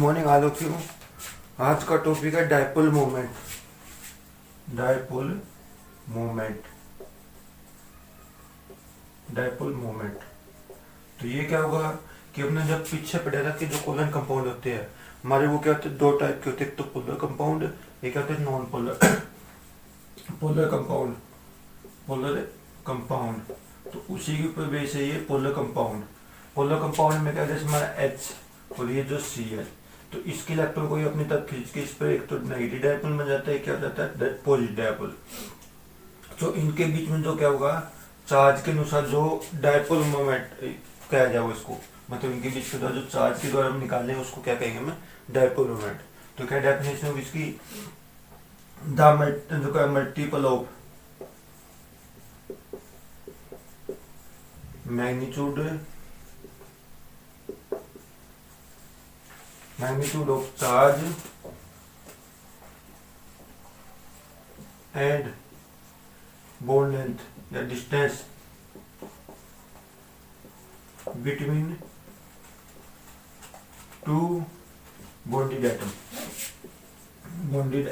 Morning आलो क्यों। आज का टॉपिक है dipole moment. Dipole moment dipole moment. तो ये क्या होगा कि अपने जब पीछे पढ़ा था कि जो कोलन कंपाउंड होते हैं हमारे, वो क्या होते हैं, दो टाइप के होते हैं। एक तो पोलर कंपाउंड, एक क्या होते हैं non polar. Polar compound, polar compound. तो उसी के ऊपर बेस है ये पोलर कंपाउंड। पोलर कंपाउंड में क्या है, जैसे हमारा H और ये जो C है, तो इसके इलेक्ट्रॉन को अपनी तरफ खींच के इस पर एक तो नेगेटिव डायपोल बन जाता है, क्या हो जाता है पॉजिटिव डायपोल। तो इनके बीच में जो क्या होगा, चार्ज के अनुसार जो डायपोल मोमेंट कहा जाएगा इसको, मतलब इनके बीच का जो चार्ज के द्वारा हम निकालने हैं उसको क्या कहेंगे हमें, डायपोल मोमेंट। तो क्या डेफिनेशन होगी इसकी, द जो क्या multiple of magnitude of charge and bond length या distance between two bonded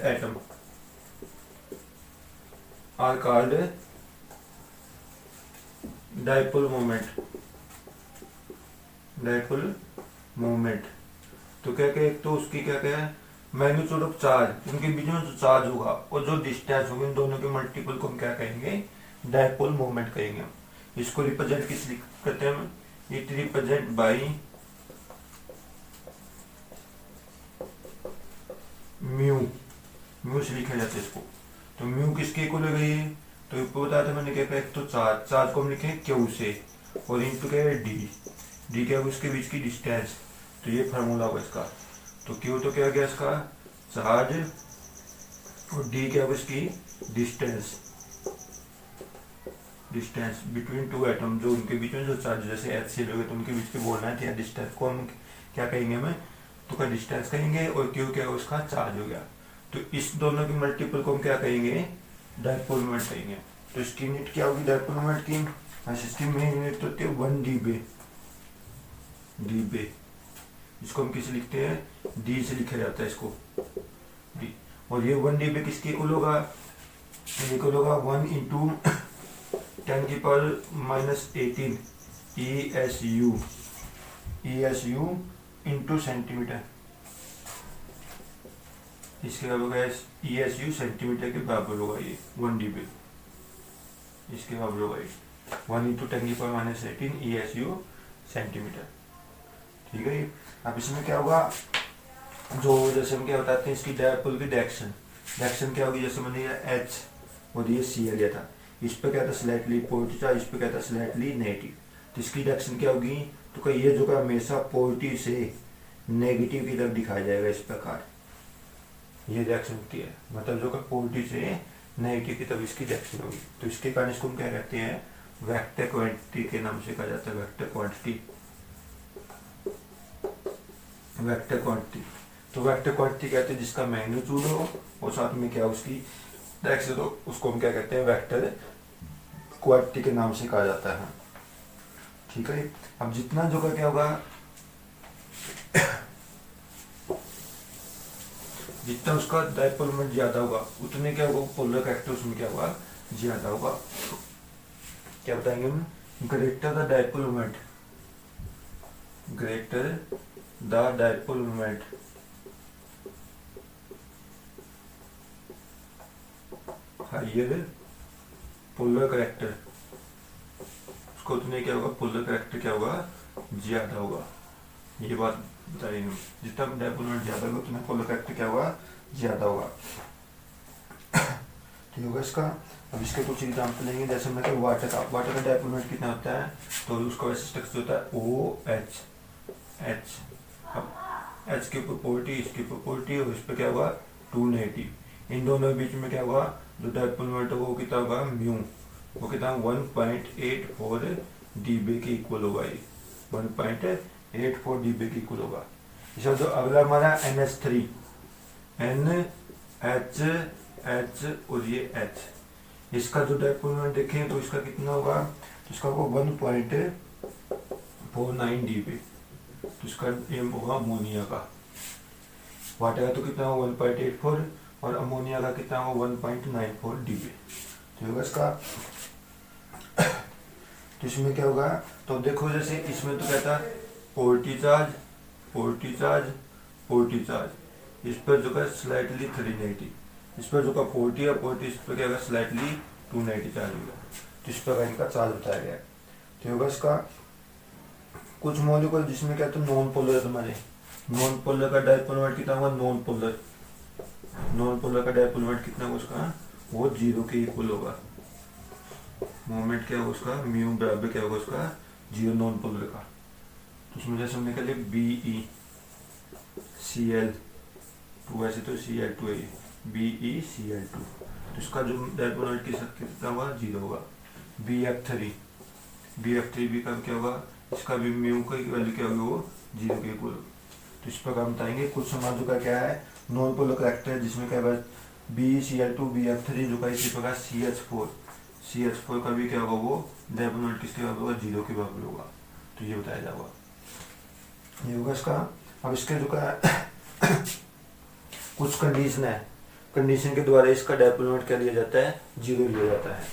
atom are called dipole moment। तो क्या क्या, एक तो उसकी क्या क्या है, मैग्नीट्यूड ऑफ चार्ज, उनके बीच में जो चार्ज होगा और जो डिस्टेंस होगी, इन दोनों के मल्टीपल को हम क्या कहेंगे, डायपोल मोमेंट कहेंगे हम। इसको रिप्रेजेंट किस करते हैं हम, इट रिप्रेजेंट बाई म्यू से लिखा जाता है इसको। तो म्यू किसके इक्वल हो गई है, तो ऊपर बताया था मैंने क्या कहा, एक तो चार्ज को हम लिखे क्यू से, और इनटू क्या है डी क्या होगा इसके बीच की डिस्टेंस। तो ये फार्मूला होगा इसका। तो क्यू तो क्या हो गया इसका चार्ज, और डी क्या होगा इसकी डिस्टेंस बिटवीन टू एटम, जो उनके बीच में जो चार्ज, जैसे HCl हो गए तो उनके बीच के बोलना है, या डिस्टेंस को हम क्या कहेंगे हमें, तो क्या डिस्टेंस कहेंगे, और क्यू क्या होगा उसका चार्ज हो गया। तो इस दोनों के मल्टीपल को हम क्या कहेंगे, डायपोल मोमेंट कहेंगे। तो इसकी यूनिट क्या होगी डायपोल मोमेंट की, इसकी मेन यूनिट होती है 1 dB। इसको हम किसे लिखते हैं, डी से लिखा जाता है इसको, डी। और ये 1 dB किसके इक्वल होगा, इक्वल होगा 1 इंटू 10⁻⁻18 ESU इंटू सेंटीमीटर। इसके बराबर होगा ESU सेंटीमीटर के बराबर होगा ये 1 dB। इसके बराबर होगा ये 1 इंटू 10⁻⁻18 ESU सेंटीमीटर। ठीक है। अब इसमें क्या होगा, जो जैसे हम क्या बताते हैं इसकी डायपोल की डायरेक्शन क्या होगी, जैसे मैंने ये H और ये C लिया था, इस पे क्या था स्लाइटली पॉजिटिव था, इस पे क्या था स्लाइटली नेगेटिव। तो इसकी डायरेक्शन क्या होगी, तो क्या ये जो का हमेशा पॉजिटिव से नेगेटिव की तरफ दिखाया जाएगा, इस प्रकार ये डायरेक्शन होती है, मतलब जो का पॉजिटिव से नेगेटिव की तरफ इसकी डायरेक्शन होगी। तो इसके कारण इसको हम क्या कहते हैं, वेक्टर क्वांटिटी के नाम से कहा जाता है, वेक्टर क्वांटिटी। तो वेक्टर क्वांटिटी कहते हैं जिसका मैग्नीट्यूड हो और साथ में क्या उसकी डायरेक्शन हो, उसको हम क्या कहते हैं, वेक्टर क्वांटिटी के नाम से कहा जाता है। ठीक है। अब जितना जो का क्या होगा, जितना उसका डायपोल मोमेंट ज्यादा होगा उतने क्या होगा, पोलर कैरेक्टर उसमें क्या होगा, ज्यादा होगा। क्या बताएंगे हम, greater the dipole moment, greater the dipole moment higher polar character, उसको उतने क्या होगा, पोलर कैरेक्टर क्या होगा, ज्यादा होगा। ये बात बताइए हम, जितना डायपोल मोमेंट ज्यादा होगा उतना पोलर कैरेक्टर क्या होगा, ज्यादा होगा। ठीक होगा इसका। अब इसके कुछ एग्जाम्पल लेंगे, जैसे मैं क्या वाटर का डायपोल मोमेंट कितना होता है, तो उसका वैसे स्ट्रक्चर होता है OH। अब H के ऊपर पॉजिटिव, इसके ऊपर पॉजिटिव, और इस पर क्या होगा 2 नेगेटिव। इन दोनों के बीच में क्या होगा, जो डायपोल मोमेंट होगा वो कितना होगा, म्यू, वो कितना 1.84 dB के इक्वल होगा, ये 1.84 dB के इक्वल होगा। इसका जो अगला हमारा NH3, NH और ये H, इसका जो डायपोल मोमेंट देखें तो इसका कितना होगा, तो इसका होगा 1.49 dB। तो इसका एम होगा अमोनिया का। वाटर का तो कितना होगा 1.84 और अमोनिया का कितना होगा 1.94 dB। तो होगा इसका। तो इसमें क्या होगा, तो देखो जैसे इसमें तो कहता है पोर्टी चार्ज पोर्टी चार्ज पोर्टी चार्ज, इस पर जो है स्लाइटली 390, इस पर जो का 40 है 40, इस पर क्या होगा स्लाइटली 290 चार्ज होगा। तो इस प्रकार इनका चार्ज बताया गया है। तो होगा इसका कुछ मॉलिक्यूल जिसमें क्या है नॉन पोलर, तुम्हारे नॉन पोलर का डायपोल मोमेंट कितना होगा, नॉन पोलर का डायपोल मोमेंट कितना होगा उसका, वो 0 के इक्वल होगा। मोमेंट क्या होगा उसका, म्यू बराबर क्या होगा उसका 0 नॉन पोलर का। तो उसमें जैसे हमने कहा BeCl2, वैसे तो Cl2 है, BeCl2, तो इसका जो डायपोल मोमेंट कितना होगा 0 होगा। BF3 भी का क्या होगा, इसका भी म्यू का वैल्यू क्या होगी, वो 0 के इक्वल। तो इस पर हम बताएंगे कुछ समाजों का क्या है नॉन पोलर करेक्टर है, जिसमें क्या है BeCl2 BF3 जो का इसी प्रकार CH4 का भी क्या होगा, वो डायपोल मोमेंट किसके बराबर होगा 0 के बराबर होगा। तो ये बताया जाएगा, ये होगा इसका। अब इसके जो का कुछ कंडीशन है, कंडीशन के द्वारा इसका डायपोल मोमेंट क्या लिया जाता है 0 लिया जाता है।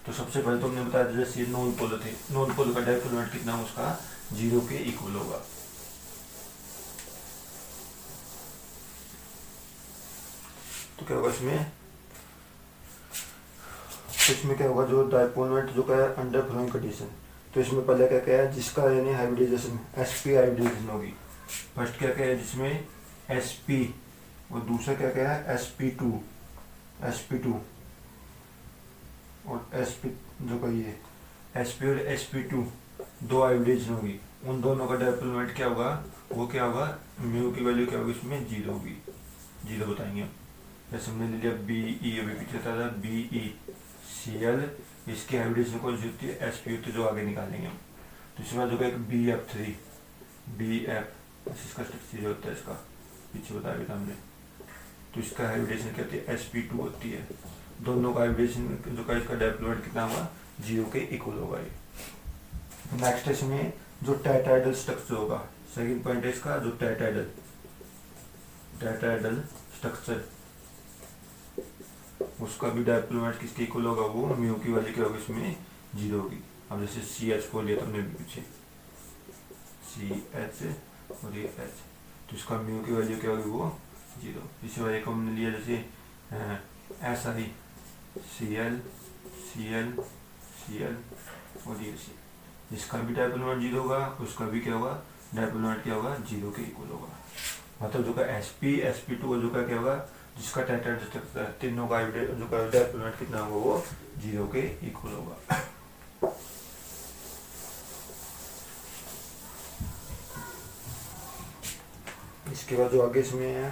तो सबसे पहले तो हमने बताया जैसे नॉन पोलर थे, नॉन पोलर का डायपोल मोमेंट कितना उसका 0 के इक्वल होगा। तो क्या होगा इसमें क्या होगा जो डायपोल मोमेंट जो क्या है अंडर फ्लोइंग कंडीशन। तो इसमें पहले क्या क्या है जिसका यानी हाइब्रिडाइजेशन sp हाइब्रिडाइजेशन होगी। फर्स्ट क्या क्या है जिसमें sp और दूसरा क्या क्या है sp2 और sp जो का ये sp और sp2 दो हाइब्रिडाइजेशन होगी। उन दोनों का डायपोल मोमेंट क्या होगा, वो क्या होगा म्यू की वैल्यू क्या होगी इसमें 0 होगी, 0 बताएंगे हम। जैसे हमने ले लिया BE, अभी पीछे था BeCl, इसकी हाइब्रिडाइजेशन कौन सी होती है sp, तो जो आगे निकालेंगे हम। तो इसके बाद जो एक BF3 इसका स्ट्रक्चर होता है, इसका पीछे बताया था हमने। तो इसका हाइब्रिडेशन क्या होती है sp2 होती है। दोनों का हाइब्रिडेशन जो का इसका डायपोल मोमेंट कितना होगा 0 के इक्वल होगा ये। नेक्स्ट इसमें जो टेट्राहेड्रल स्ट्रक्चर होगा, सेकंड पॉइंट है इसका जो टेट्राहेड्रल स्ट्रक्चर, उसका भी डायपोल मोमेंट किसके इक्वल होगा, वो म्यू की वैल्यू क्या होगी इसमें 0 होगी। अब जैसे CH4 लिया तो हमने पीछे CH और ये H, तो इसका म्यू की वैल्यू क्या होगी वो 0। इसी वजह को हमने लिया जैसे SI Cl और ये C, इसका भी डायपोल मोमेंट 0 होगा, उसका भी क्या होगा डायपोल मोमेंट क्या होगा 0 के इक्वल होगा। मतलब जो का sp sp2 और जो का क्या होगा जिसका टेट्राहेड्रल स्ट्रक्चर तीनों का जो का डायपोल मोमेंट कितना होगा वो 0 के इक्वल होगा। इसके बाद जो आगे इसमें है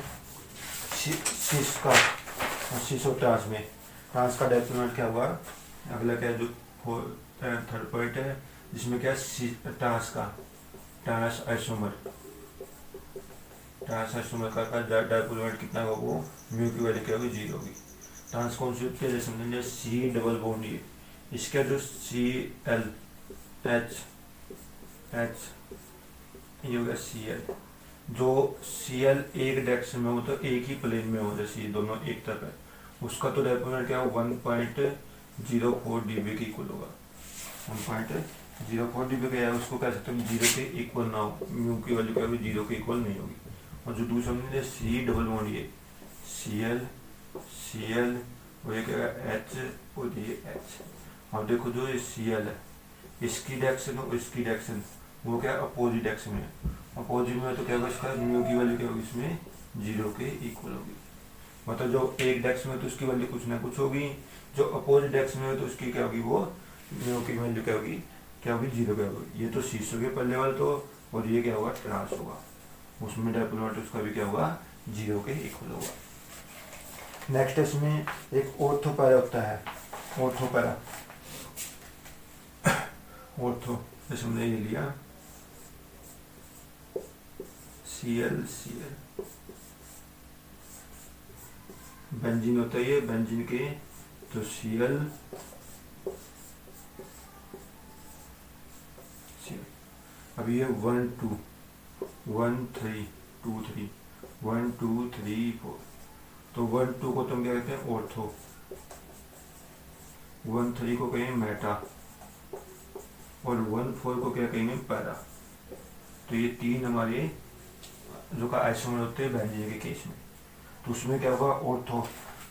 सिस और ट्रांस में, ट्रांस का डायपोल मोमेंट क्या होगा, अगला क्या जो थर्ड पॉइंट है जिसमें क्या ट्रांस आइसोमर का डायपोल मोमेंट कितना होगा वो म्यू की वैल्यू क्या होगी 0 होगी। ट्रांस कौन सी होती है जैसे समझेंगे C डबल बॉन्ड, ये इसका जो Cl H ये होगा Cl, जो Cl एक डायरेक्शन में हो तो एक ही प्लेन में हो, जैसे ये दोनों एक तरफ है, उसका तो डायपोल मोमेंट क्या होगा 1.04 dB के इक्वल होगा। 1.04 dB का है, उसको कह सकते हैं 0 के इक्वल ना हो, म्यू की वैल्यू क्या होगी 0 के इक्वल नहीं होगी। और जो दूसरा हमने C डबल बॉन्ड, ये Cl और ये क्या है H और ये H। अब देखो जो ये Cl है इसकी डायरेक्शन और इसकी डायरेक्शन वो क्या अपोजिट डायरेक्शन में, अपोजिट में तो क्या होगा इसका म्यू की वैल्यू क्या होगी इसमें 0 के इक्वल होगी। मतलब जो एक डायरेक्शन में तो उसकी वैल्यू कुछ ना कुछ होगी, जो अपोजिट डायरेक्शन में तो उसकी क्या होगी वो म्यू की वैल्यू क्या होगी 0 क्या होगी। ये तो शीर्ष हो गया पहले वाला तो, और ये क्या होगा ट्रांस होगा, उसमें डायपोल मोमेंट उसका भी क्या होगा 0 के इक्वल होगा। नेक्स्ट इसमें एक ऑर्थोपैरा होता है, ऑर्थो जैसे हमने ये लिया Cl बेंजीन होता है, ये बेंजीन के तो Cl अब ये 1 2 1 3 2 3 1 2 3 4। तो 1 2 को तुम क्या कहते हैं ऑर्थो, 1 3 को कहेंगे मेटा और 1 4 को क्या कहेंगे पैरा। तो ये तीन हमारे जो का आइसोमर होते हैं बेंजीन के केस में। तो उसमें क्या होगा ऑर्थो,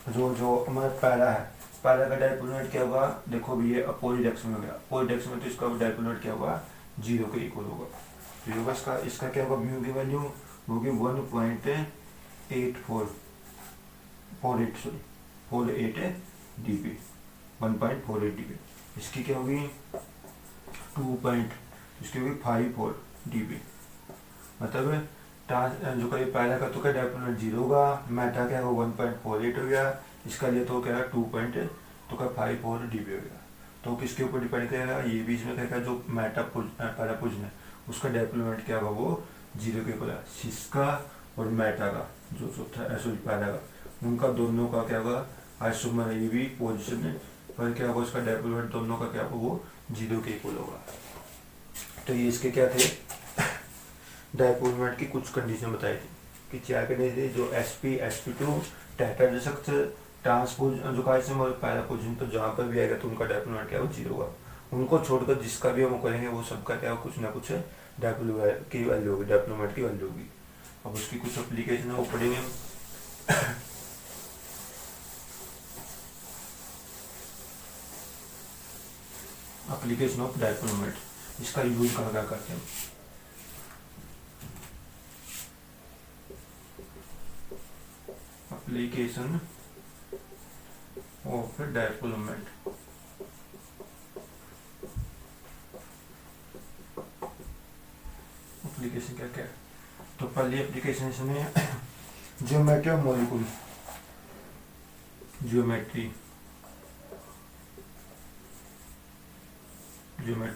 जो जो हमारा पैरा है, पैरा का डायपोल मोमेंट क्या होगा, देखो भी ये अपोजिट एक्स में हो गया, अपोजिट एक्स में, तो इसका डायपोल मोमेंट क्या होगा 0 के इक्वल होगा। तो ये होगा इसका क्या होगा म्यू की वैल्यू होगी 1.48 dB, 1.48 dB। इसकी क्या होगी 5.4 dB। मतलब जो का ये पहला का तो क्या डायपोल मोमेंट 0 होगा, मेटा क्या होगा 1.48 हो गया, इसका लिए तो क्या है 2.54 dB हो गया। तो किसके ऊपर डिपेंड करेगा, ये भी इसमें कहेगा जो मेटा पैरा पोजिशन है उसका डायपोल मोमेंट क्या होगा वो 0 के इक्वल है। सिस्का और मेटा का जो चौथा सॉरी पैरा का, उनका दोनों का क्या होगा आइसोमर ये भी पोजिशन है, पर क्या होगा उसका डायपोल मोमेंट दोनों का क्या होगा वो 0 के इक्वल होगा। तो ये इसके क्या थे डायपोल मोमेंट की कुछ कंडीशन बताई थी कि क्या कंडीशन थी, जो sp2 टेट्राहेड्रल ट्रांसपोज जो का आइसोमर पैरा पोजिशन, तो जहाँ पर भी आएगा तो उनका डायपोल मोमेंट क्या होगा 0 होगा। उनको छोड़कर जिसका भी हम करेंगे वो सबका क्या कुछ ना कुछ डायपोल की वैल्यू होगी, डायपोल मोमेंट की वैल्यू होगी। अब उसकी कुछ एप्लीकेशन है वो पढ़ेंगे हम। एप्लीकेशन ऑफ डायपोल मोमेंट, इसका यूज कहाँ क्या करते हैं। Application of dipole moment, application क्या क्या है। तो पहली एप्लीकेशन इसमें geometry of molecule, geometry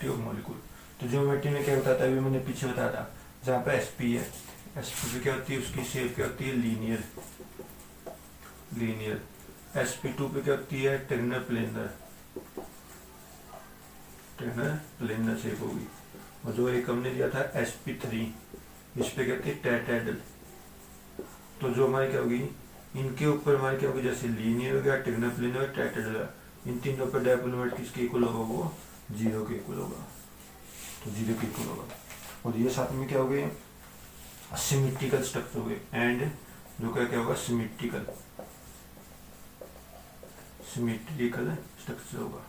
of molecule. तो ज्योमेट्री में क्या बताता है, अभी मैंने पीछे बताया था, जहाँ पे sp है, sp पे क्या होती है उसकी शेप क्या होती है लीनियर, sp2 पे क्या होती है टेग्नर प्लेनर शेप होगी। और जो एक हमने दिया था sp3, इस पे क्या होती है टेट्राहेड्रल। तो जो हमारी क्या होगी इनके ऊपर हमारी क्या होगी जैसे लीनियर हो गया, टेग्नर प्लेनर, टेट्राहेड्रल, इन तीनों पर डायपोल मोमेंट किसके इक्वल होगा वो 0 के इक्वल होगा। तो 0 के इक्वल होगा। और ये साथ में क्या हो गए सिमेट्रिकल स्ट्रक्चर हो गए, एंड जो क्या होगा सिमेट्रिकल स्ट्रक्चर होगा।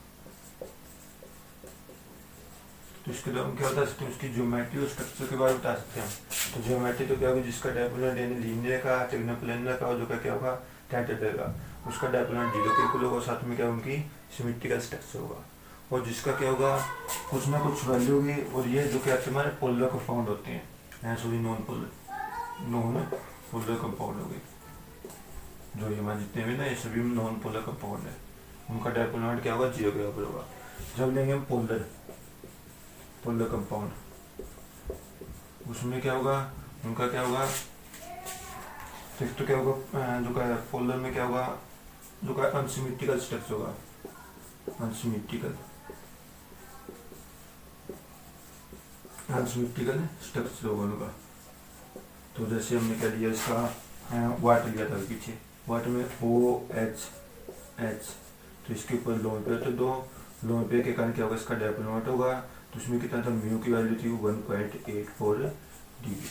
तो इसके लिए हम क्या बता सकते हैं उसकी ज्योमेट्री और स्ट्रक्चर के बारे में बता सकते हैं। तो ज्योमेट्री तो क्या होगी जिसका डायपोल मोमेंट यानी लीनियर का, टेग्नर प्लेनर का, और जो क्या होगा टेट्राहेड्रल का, उसका डायपोल मोमेंट 0 के इक्वल होगा। साथ में क्या उनकी सिमेट्रिकल स्ट्रक्चर होगा। और जिसका क्या होगा कुछ ना कुछ वैल्यू होगी। और ये जो क्या हमारे पोलर कंपाउंड होते हैं, सॉरी नॉन पोलर कंपाउंड हो गए, जो ये हमारे जितने भी ना ये सभी नॉन पोलर कंपाउंड है, उनका डायपोल मोमेंट क्या होगा 0 के बराबर होगा। जब लेंगे हम पोलर कंपाउंड, उसमें क्या होगा उनका क्या होगा फिर तो क्या होगा जो का पोलर में क्या होगा जो का अनसिमेट्रिकल स्ट्रक्चर होगा, अनसिमेट्रिकल स्ट्रक्चर होगा उनका। तो जैसे हमने क्या लिया इसका वाटर लिया था पीछे, वाटर में OH, तो इसके ऊपर लोन पे तो दो लोन पे के कारण क्या होगा इसका डायपोल मोमेंट होगा। तो उसमें कितना था म्यू की वैल्यू थी 1.84 dB।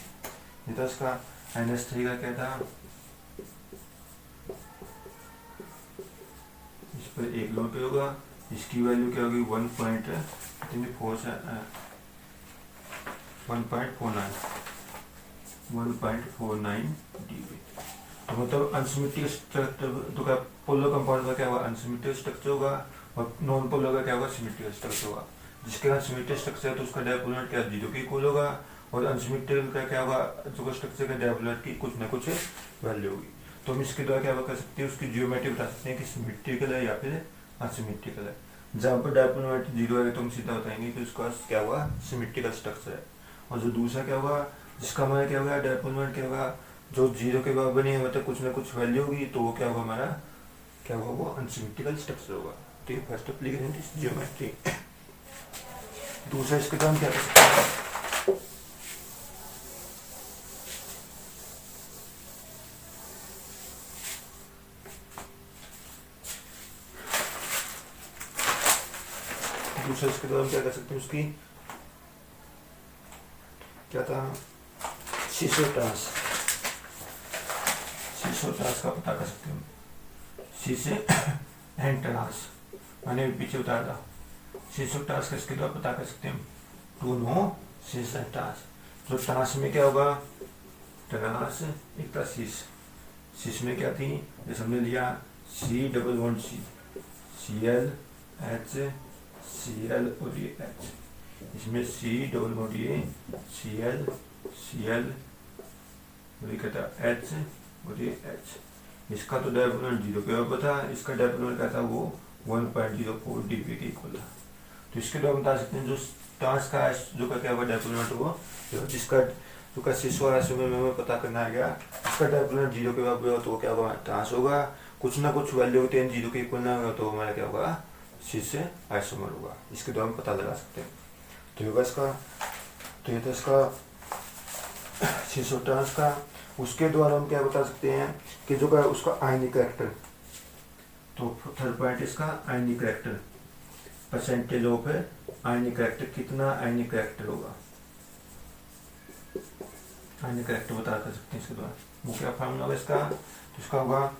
ये था इसका NH3 का क्या था, इस पर एक लोन पे होगा, इसकी वैल्यू क्या होगी 1.49 dB। तो मतलब अनसिमेट्रिक स्ट्रक्चर तो क्या पोलर कंपाउंड का क्या होगा अनसिमेट्रिक स्ट्रक्चर होगा, और नॉन पोलर का क्या होगा सिमेट्रिक स्ट्रक्चर होगा। जिसके बाद सिमेट्रिक स्ट्रक्चर है तो उसका डायपोल मोमेंट क्या 0 के इक्वल होगा, और अनसिमेट्रिक का क्या होगा जो स्ट्रक्चर का डायपोल मोमेंट की कुछ ना कुछ वैल्यू होगी। तो हम इसके द्वारा क्या कर सकते हैं उसकी जियोमेट्री बता सकते हैं कि सिमेट्रिकल है या फिर असिमेट्रिकल है। जहाँ पर डायपोल मोमेंट 0 है तो हम सीधा बताएंगे कि उसका क्या होगा सिमेट्रिकल स्ट्रक्चर है। और जो दूसरा क्या होगा जिसका हमारा क्या होगा डायपोल मोमेंट क्या होगा जो 0 के बराबर नहीं है, मतलब कुछ ना कुछ वैल्यू होगी, तो वो क्या होगा हमारा क्या होगा वो अनसिमेट्रिकल स्ट्रक्चर होगा। तो ये फर्स्ट एप्लीकेशन जियोमेट्री। दूसरा इसके काम क्या कर सकते हैं दूसरे इसके द्वारा हम क्या कर सकते हैं, उसकी क्या था, सीसोटास का पता कर सकते हैं। सीसे एंटरास मैंने पीछे बताया था। सीसोटास का इसके द्वारा पता कर सकते हैं, टू नो सीसोटास। तो टास में क्या होगा, टनास एक था सीस में क्या थी, जैसे हमने लिया C double bond Cl Cl और ये H, इसमें C डबल बॉन्ड ये Cl और ये कहता H और ये H। इसका तो डायपोल 0 पे और था, इसका डायपोल क्या था, वो 1.04 dB के इक्वल था। तो इसके द्वारा बता सकते हैं जो टांस का जो का क्या होगा डायपोल वो, जिसका जो का सिसो में पता करना है क्या, इसका डायपोल 0 के बराबर तो वो क्या होगा, टांस होगा। कुछ ना कुछ वैल्यू होती है 0 के इक्वल ना होगा तो हमारा क्या होगा, सीस से आइसोमर होगा। इसके द्वारा हम पता लगा सकते हैं। तो होगा इसका, तो ये था इसका सीसोटास का। उसके द्वारा हम क्या बता सकते हैं कि जो का उसका आयनिक करैक्टर, तो थर्ड पॉइंट इसका आयनिक करैक्टर, परसेंटेज ऑफ है आयनिक करैक्टर, कितना आयनिक करैक्टर होगा, आयनिक करैक्टर बता कर सकते हैं इसके द्वारा। वो क्या फॉर्मूला होगा इसका, तो इसका होगा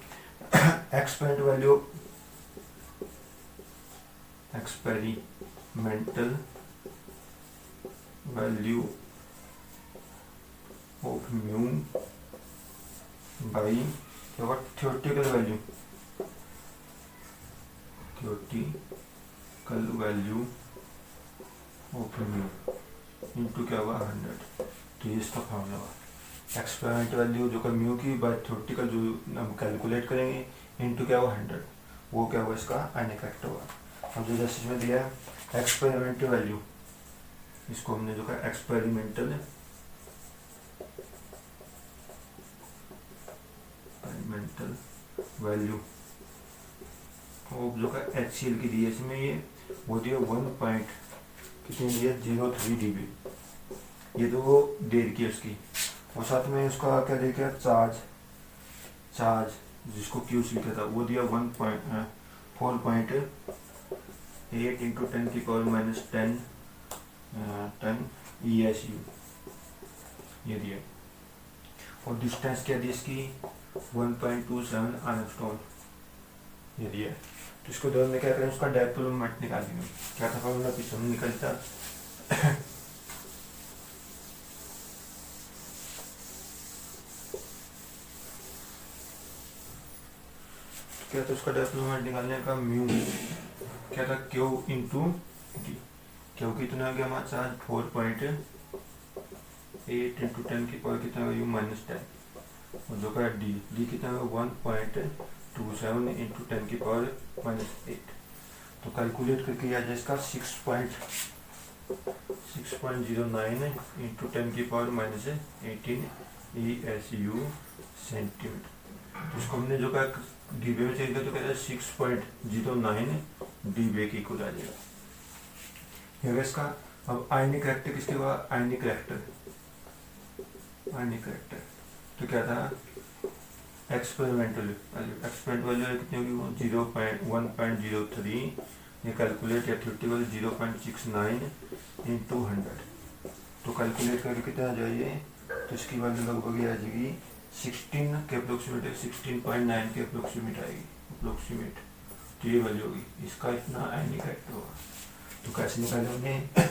experimental value of mu by क्या होगा theoretical value of mu into क्या होगा 100। तो ये इसका फॉर्मूला होगा एक्सपेरिमेंट वैल्यू जो का म्यू की बाय थ्योरेटिकल जो हम कैलकुलेट करेंगे इनटू क्या होगा 100, वो क्या होगा इसका आयनिक करैक्टर होगा। अब जो जैसे इसमें दिया है एक्सपेरिमेंटल वैल्यू, इसको हमने जो का एक्सपेरिमेंटल वैल्यू और जो का HCl की दी है इसमें ये वो दिया 1 पॉइंट कितनी दिया 03 dB, ये तो वो देर की उसकी, और साथ में उसका क्या देखा चार्ज जिसको Q लिखा था वो दिया 4.8 इंटू 10 की पावर माइनस 10 ESU ये दिया, और डिस्टेंस क्या दी इसकी 1.27 आर्मस्ट्रॉन्ग ये दिया। तो इसको दौर में क्या करें, उसका डायपोल मोमेंट निकालेंगे। क्या था फॉर्मूला पीछे में निकलता क्या था उसका डायपोल मोमेंट निकालने का म्यू क्या था Q इंटू डी। क्यू कितना हो गया हमारा चार्ज 4.8 इंटू 10 की पावर कितना होगा माइनस 10, और जो का डी कितना होगा 1.27 इंटू 10 की पावर माइनस 8। तो कैलकुलेट करके आ जाए इसका 6.09 इंटू 10 की पावर माइनस 18 ESU सेंटीमीटर। तो इसको हमने जो का डीबे में चेंज किया तो कहता है 6.09 डीबे की इक्वल आ जाएगा इसका। अब आयनिक करैक्टर किसके बाद, आयनिक करैक्टर तो क्या था एक्सपेरिमेंटल वैल्यू कितनी होगी 1.03, ये कैलकुलेट या थ्योरेटिकल 0.69 इंटू 100। तो कैलकुलेट करके कितना आ जाइए, तो इसकी वैल्यू लगभग आ जाएगी 16 के अप्रोक्सीमेट 16.9 के अप्रोक्सीमेट आएगी अप्रोक्सीमेट। तो ये वैल्यू होगी, इसका इतना आयनिक करैक्टर होगा। तो कैसे निकालेंगे, तो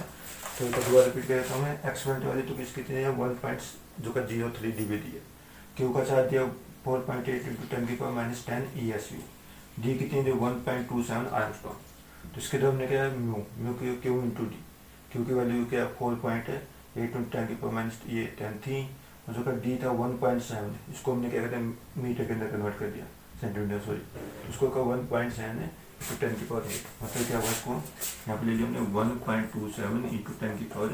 दोबारा रिपीट कर देता हूँ मैं। एक्सपेरिमेंट वाली तो किस कितने हैं 1.03 dB दिए, क्यू का चार्ज दिया 4.8 इंटू 10 की पावर माइनस 10 ESU, डी कितनी दी 1.27 आर्मस्ट्रॉन्ग। तो इसके दो हमने क्या mu Q into D, Q की वैल्यू क्या 4.8 इंटू 10 की पावर माइनस ये 10 थी, और जो का डी था 1.7, इसको हमने क्या कहते हैं मीटर के अंदर कन्वर्ट कर दिया सेंटीमीटर सॉरी, तो उसको का 1.7 है इंटू 10 की पावर 8, मतलब क्या हुआ इसको यहाँ पे ले लिया हमने 1.27 इंटू 10 की पावर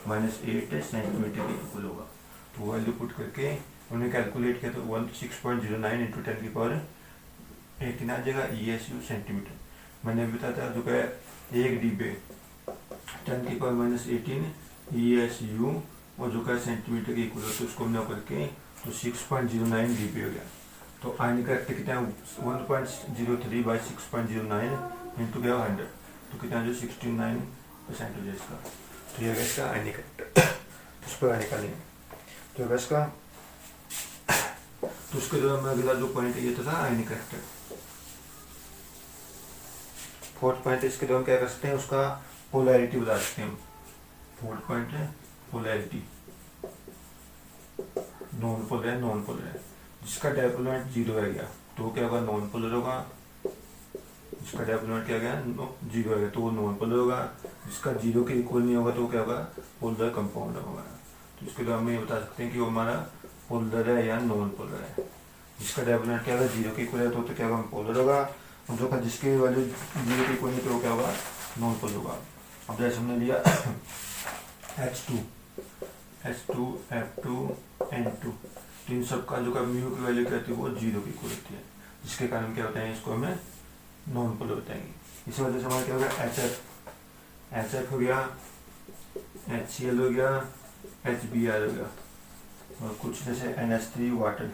माइनस 8 सेंटीमीटर के इक्वल होगा। तो वैल्यू पुट करके उन्हें कैलकुलेट किया तो 6.09 इंटू 10 की पावर 18 आ जाएगा ESU सेंटीमीटर। मैंने बताया था जो है 1 डीबे 10 की पावर माइनस 18 ESU और जो है सेंटीमीटर के इक्वल, तो उसको हमने करके तो 6.09 डीबे हो गया। तो आयनिक करैक्टर कितना 1.03 बाई 6.09 इंटू क्या 100, तो कितना जो 69 परसेंट हो जाए इसका। तो ये इसका आयनिक करेक्टर, उस पर निकालेंगे। तो इसका तो उसके दौरान में अगला जो पॉइंट है ये तो था आयनिक करेक्टर। फोर्थ पॉइंट इसके दौरान क्या कर सकते हैं, उसका पोलैरिटी बता सकते हैं। फोर्थ पॉइंट है पोलैरिटी, नॉन पोलर है, नॉन पोलर है। जिसका डायपोल 0 है गया तो क्या होगा, नॉन पोलर होगा। जिसका डायपोल क्या गया 0 है तो वो नॉन पोलर होगा। जिसका 0 के इक्वल नहीं होगा तो क्या होगा, पोलर कंपाउंड होगा। तो इसके द्वारा हम ये बता सकते हैं कि वो हमारा पोलर है या नॉन पोलर है। जिसका डायपोल क्या होगा 0 के इक्वल है तो क्या होगा, पोलर होगा। और जो का जिसके वैल्यू 0 के इक्वल नहीं तो क्या होगा, नॉन पोलर होगा। अब जैसे हमने लिया H2, F2, N2, तो इन सब का जो का म्यू की वैल्यू क्या होती है, वो 0 की इक्वल होती है। जिसके कारण क्या होता है, इसको हमें नॉन पोलर बताएंगे। इसी वजह से हमारा क्या होगा, HF हो गया, HCl हो गया, HBr हो गया, और कुछ जैसे NH3 वाटर,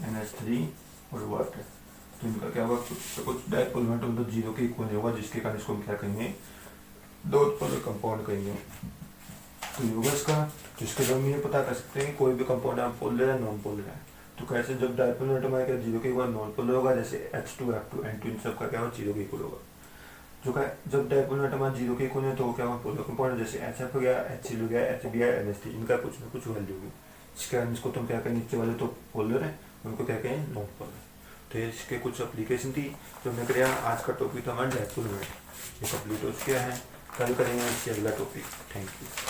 NH3 और वाटर, तो इनका क्या होगा, कुछ डायपोल मोमेंट 0 के इक्वल नहीं होगा। जिसके कारण इसको हम क्या कहेंगे, डॉट पोलर कंपाउंड कहेंगे। तो ये होगा इसका। जिसके द्वारा हम ये पता कर सकते हैं कि कोई भी कंपाउंड है पोलर है नॉन पोलर है। तो कैसे, जब डायपोल मोमेंट हमारा क्या 0 के इक्वल नॉन पोलर होगा, जैसे H2, F2, N2 इन सब का क्या होगा 0 के इक्वल होगा। जो का जब डायपोल मोमेंट हमारा 0 के इक्वल है तो क्या होगा, पोलर कंपाउंड, जैसे HF हो गया, HCl हो गया, HBr, NH3, इनका कुछ ना कुछ वैल्यू होगी। जिसके कारण इसको तुम क्या कहें, नीचे वाले तो पोलर है, उनको क्या कहें, नॉन पोलर। तो इसके कुछ एप्लीकेशन थी जो हमने किया। आज का टॉपिक था हमारा डायपोल मोमेंट, ये कंप्लीट हो चुका है। कल करेंगे इससे अगला टॉपिक। Thank you.